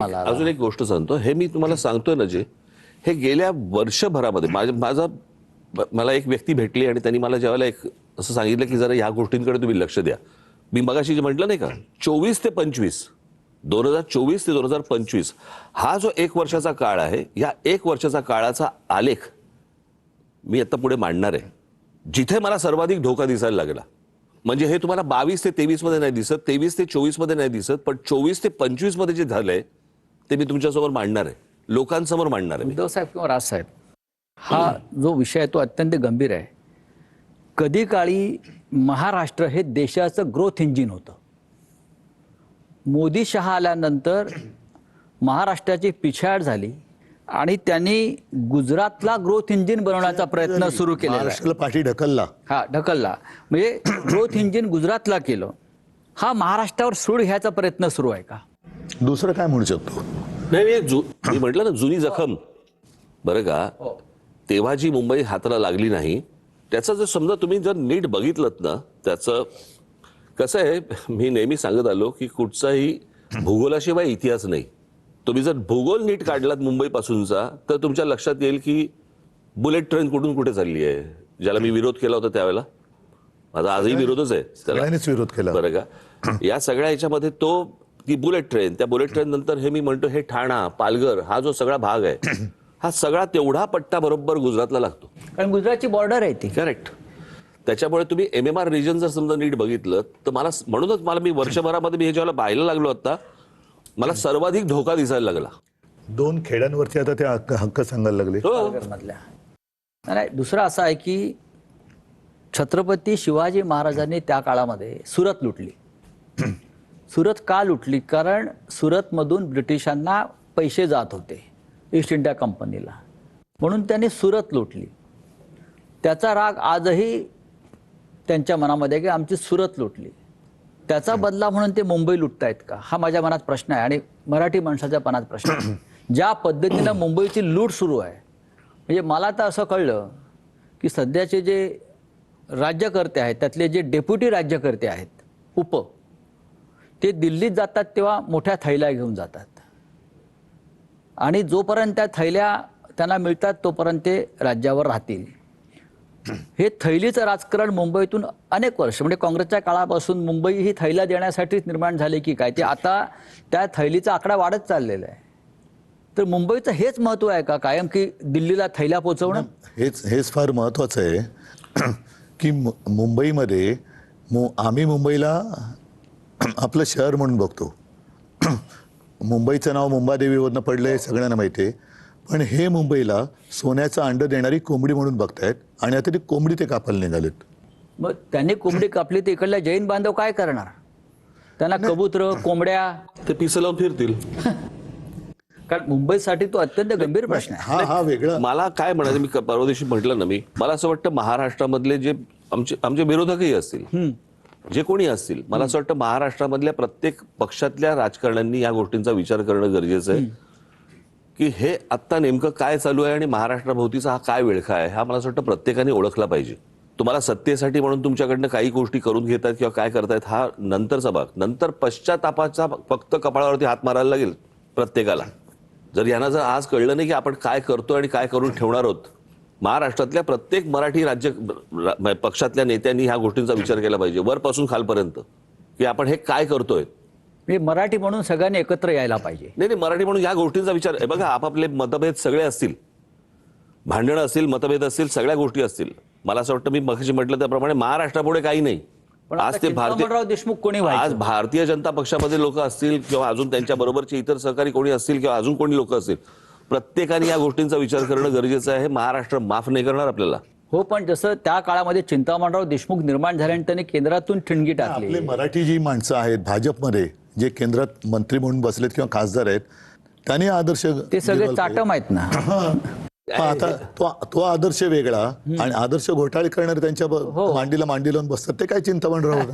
अजून एक गोष्ट सांगतो, हे मी तुम्हाला सांगतोय ना, जे हे गेल्या वर्षभरामध्ये मला एक व्यक्ती भेटली आणि त्यांनी मला ज्यावेळेला एक असं सांगितलं की जरा ह्या गोष्टींकडे तुम्ही लक्ष द्या. मी मगाशी जे म्हटलं नाही का, 24 ते 25 2024 ते 2025 हा जो एक वर्षाचा काळ आहे, या एक वर्षाचा काळाचा आलेख मी आता पुढे मांडणार आहे. जिथे मला सर्वाधिक धोका दिसायला लागला, म्हणजे हे तुम्हाला 22 ते 23 मध्ये नाही दिसत, 23 ते 24 मध्ये नाही दिसत, पण 24 ते 25 मध्ये जे झालंय ते मी तुमच्यासमोर मांडणार आहे, लोकांसमोर मांडणार आहे. उद्धव साहेब किंवा राज साहेब, हा जो विषय आहे तो अत्यंत गंभीर आहे. कधी काळी महाराष्ट्र हे देशाचं ग्रोथ इंजिन होतं. मोदी शहा आल्यानंतर महाराष्ट्राची पिछाड झाली आणि त्यांनी गुजरातला ग्रोथ इंजिन बनवण्याचा प्रयत्न सुरू केला. महाराष्ट्राला पाठी ढकलला. हा, ढकलला. म्हणजे ग्रोथ इंजिन गुजरातला केलं. हा महाराष्ट्रावर सूड घ्यायचा प्रयत्न सुरू आहे का? दुसरं काय म्हणू शकतो? नाही, मी म्हटलं ना, जुनी जखम. बरं का, तेव्हा जी मुंबई हाताला लागली नाही, त्याचं जर समजा तुम्ही जर नीट बघितलं ना, त्याचं कसं आहे, मी नेहमी सांगत आलो की कुठचाही भूगोलाशिवाय इतिहास नाही. तुम्ही जर भूगोल नीट काढलात मुंबईपासूनचा, तर तुमच्या लक्षात येईल की बुलेट ट्रेन कुठून कुठे चालली आहे, ज्याला मी विरोध केला होता त्यावेळेला. माझा आजही विरोधच आहे त्याला. सगळ्यांनीच विरोध केला. बरं का, या सगळ्या याच्यामध्ये ती बुलेट ट्रेन, त्या बुलेट ट्रेन नंतर हे मी म्हणतो हे ठाणा, पालघर हा जो सगळा भाग आहे, हा सगळा तेवढा पट्टा बरोबर गुजरातला लागतो, कारण गुजरातची बॉर्डर आहे ती. करेक्ट. त्याच्यामुळे तुम्ही MMR रिजन जर समजा नीट बघितलं तर म्हणूनच मला मी वर्षभरामध्ये मी हे जेव्हा पाहायला लागलो आता, मला सर्वाधिक धोका दिसायला लागला. 2 खेड्यांवरती आता ते हक्क सांगायला लागले. मधल्या नाही. दुसरं असं आहे की छत्रपती शिवाजी महाराजांनी त्या काळामध्ये सुरत लुटली. सुरत का लुटली? कारण सुरतमधून ब्रिटिशांना पैसे जात होते ईस्ट इंडिया कंपनीला, म्हणून त्यांनी सुरत लुटली. त्याचा राग आजही त्यांच्या मनामध्ये आहे की आमची सुरत लुटली. त्याचा बदला म्हणून ते मुंबई लुटतायत का, हा माझ्या मनात प्रश्न आहे आणि मराठी माणसाच्या मनात प्रश्न आहे. ज्या पद्धतीनं मुंबईची लूट सुरू आहे, म्हणजे मला तर असं कळलं की सध्याचे जे राज्यकर्ते आहेत त्यातले जे डेप्युटी राज्यकर्ते आहेत, ते दिल्लीत जातात तेव्हा मोठ्या थैल्या घेऊन जातात आणि जोपर्यंत त्या थैल्या त्यांना मिळतात तोपर्यंत ते राज्यावर राहतील. हे थैलीचं राजकारण मुंबईतून अनेक वर्ष, म्हणजे काँग्रेसच्या काळापासून मुंबई ही थैल्या देण्यासाठीच निर्माण झाली की काय, ते आता त्या थैलीचा आकडा वाढत चाललेला आहे. तर मुंबईचं हेच महत्व आहे का कायम, की दिल्लीला थैल्या पोहोचवणं? हेच फार महत्वाचं आहे की मुंबईमध्ये आम्ही मुंबईला आपलं शहर म्हणून बघतो. मुंबईचं नाव मुंबादेवीवरनं पडलंय, सगळ्यांना माहिती आहे. पण हे मुंबईला सोन्याचं अंड देणारी कोंबडी म्हणून बघतायत आणि आता ती कोंबडी ते कापायला निघालेत. मग त्यांनी कोंबडी कापली तर इकडल्या जैन बांधव काय करणार? त्यांना कबूतर, कोंबड्या ते पिसं लावून फिरतील. कारण मुंबईसाठी तो अत्यंत गंभीर प्रश्न आहे. हा वेगळा. मला काय म्हणायचं, मी परवा दिवशी म्हटलं ना, मला असं वाटतं महाराष्ट्रामधले जे आमचे विरोधकही असतील, जे कोणी असतील, मला असं वाटतं महाराष्ट्रामधल्या प्रत्येक पक्षातल्या राजकारण्यांनी या गोष्टींचा विचार करणं गरजेचं आहे की हे आत्ता नेमकं काय चालू आहे आणि महाराष्ट्राभोवतीचा हा काय विळखा आहे, हा मला असं वाटतं प्रत्येकाने ओळखला पाहिजे. तुम्हाला सत्तेसाठी म्हणून तुमच्याकडनं काही गोष्टी करून घेतात किंवा काय करतायत हा नंतरचा भाग. नंतर पश्चातापाचा फक्त कपाळावरती हात मारायला लागेल प्रत्येकाला. जर यांना जर आज कळलं नाही की आपण काय करतोय आणि काय करून ठेवणार आहोत, महाराष्ट्रातल्या प्रत्येक मराठी पक्षातल्या नेत्यांनी ह्या गोष्टींचा विचार केला पाहिजे, वरपासून खालपर्यंत, की आपण हे काय करतोय. मराठी म्हणून सगळ्यांनी एकत्र यायला पाहिजे. नाही, मराठी म्हणून या गोष्टींचा विचार. बघा, आपापले मतभेद सगळे असतील, भांडणं असतील, मतभेद असतील, सगळ्या गोष्टी असतील. मला असं वाटतं, मी मगाशी म्हटलं त्याप्रमाणे महाराष्ट्रापुढे काही नाही. आज ते देशमुख कोणी आज भारतीय जनता पक्षामध्ये लोक असतील किंवा अजून त्यांच्या बरोबरचे इतर सहकारी कोणी असतील किंवा अजून कोणी लोक असतील, प्रत्येकाने या गोष्टींचा विचार करणं गरजेचं आहे. महाराष्ट्र माफ नाही करणार आपल्याला. हो, पण जसं त्या काळामध्ये चिंतामणराव देशमुख निर्माण झाल्याने त्यांनी केंद्रातून ठिणगी टाकली. आपले मराठी जी माणसं आहेत भाजपमध्ये, जे केंद्रात मंत्री म्हणून बसलेत किंवा खासदार आहेत, त्यांनी आदर्श, ते सगळे चाटम आहेत ना. आता तो आदर्श वेगळा आणि आदर्श घोटाळे करणारे त्यांच्या मांडीला मांडी लावून बसतात, ते काय चिंतामणराव.